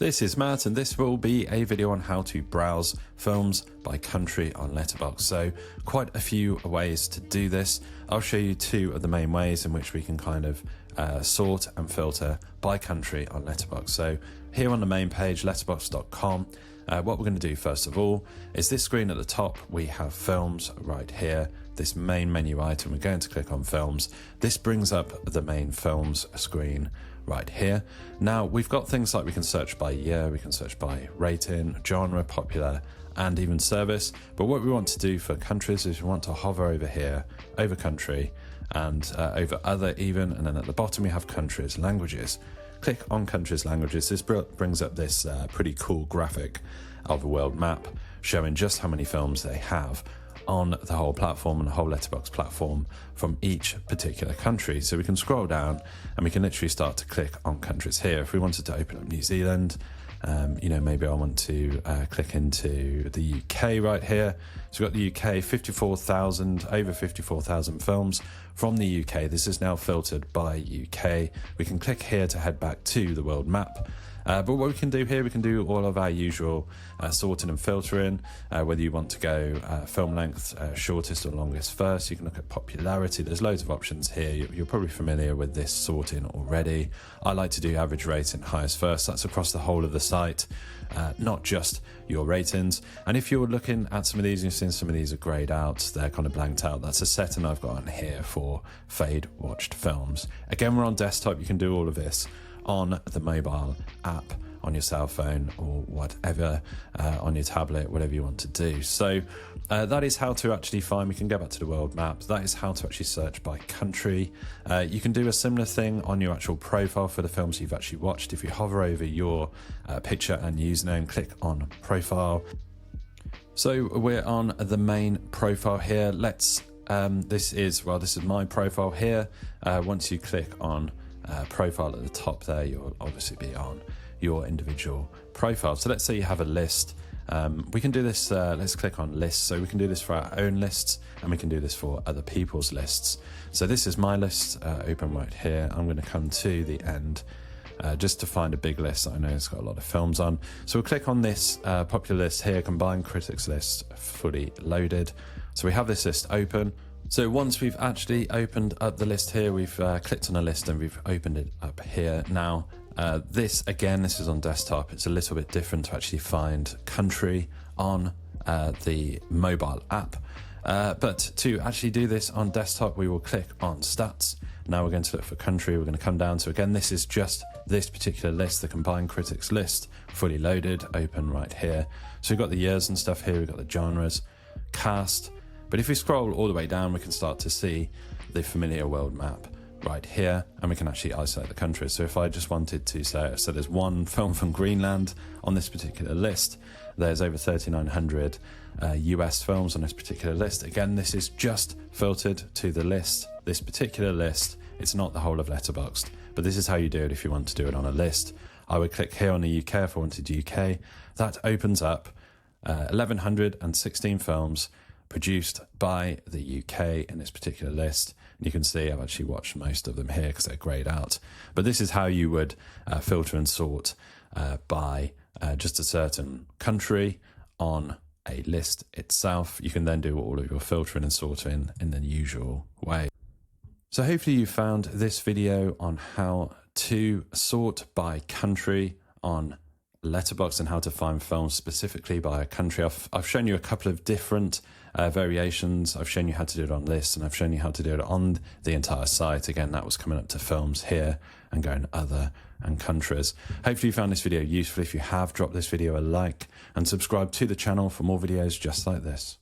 This is Matt, and this will be a video on how to browse films by country on Letterboxd. So quite a few ways to do this. I'll show you two of the main ways in which we can kind of sort and filter by country on Letterboxd. So here on the main page, letterboxd.com, what we're going to do first of all is this screen at the top. We have films right here, this main menu item. We're going to click on films. This brings up the main films screen right here. Now we've got things like we can search by year, we can search by rating, genre, popular, and even service. But what we want to do for countries is we want to hover over here, over country, and over other even, and then at the bottom we have countries, languages. Click on countries, languages. This brings up this pretty cool graphic of a world map showing just how many films they have on the whole platform and the whole Letterboxd platform from each particular country. So we can scroll down and we can literally start to click on countries here. If we wanted to open up New Zealand, maybe I want to click into the UK right here. So we've got the UK, 54,000, over 54,000 films from the UK. This is now filtered by UK. We can click here to head back to the world map. But what we can do here, we can do all of our usual sorting and filtering, whether you want to go film length, shortest or longest first. You can look at popularity. There's loads of options here. You're probably familiar with this sorting already. I like to do average rating, highest first. That's across the whole of the site, not just your ratings. And if you're looking at some of these, you've seen some of these are grayed out, they're kind of blanked out. That's a setting I've got on here for fade watched films. Again, we're on desktop. You can do all of this on the mobile app, on your cell phone or whatever, on your tablet, whatever you want to do. So that is how to actually find. We can go back to the world map. That is how to actually search by country. You can do a similar thing on your actual profile for the films you've actually watched. If you hover over your picture and username, click on profile. So we're on the main profile here. This is my profile here. Once you click on profile at the top there, you'll obviously be on your individual profile. So let's say you have a list. We can do this, let's click on lists. So we can do this for our own lists and we can do this for other people's lists. So this is my list, open right here. I'm going to come to the end just to find a big list that I know it's got a lot of films on. So we'll click on this popular list here, combined critics list, fully loaded. So we have this list open. So once we've actually opened up the list here, we've clicked on a list and we've opened it up here. Now, this is on desktop. It's a little bit different to actually find country on the mobile app. But to actually do this on desktop, we will click on stats. Now we're going to look for country. We're going to come down to, again, this is just this particular list, the combined critics list, fully loaded, open right here. So we've got the years and stuff here. We've got the genres, cast. But if we scroll all the way down, we can start to see the familiar world map right here, and we can actually isolate the countries. So if I just wanted to say, so there's one film from Greenland on this particular list. There's over 3,900 US films on this particular list. Again, this is just filtered to the list, this particular list. It's not the whole of Letterboxd, but this is how you do it if you want to do it on a list. I would click here on the UK if I wanted UK. That opens up 1,116 films produced by the UK in this particular list. And you can see I've actually watched most of them here because they're grayed out. But this is how you would filter and sort by just a certain country on a list itself. You can then do all of your filtering and sorting in the usual way. So hopefully you found this video on how to sort by country on Letterboxd and how to find films specifically by a country. I've shown you a couple of different variations. I've shown you how to do it on lists, and I've shown you how to do it on the entire site. Again, that was coming up to films here and going other and countries. Hopefully you found this video useful. If you have, drop this video a like and subscribe to the channel for more videos just like this.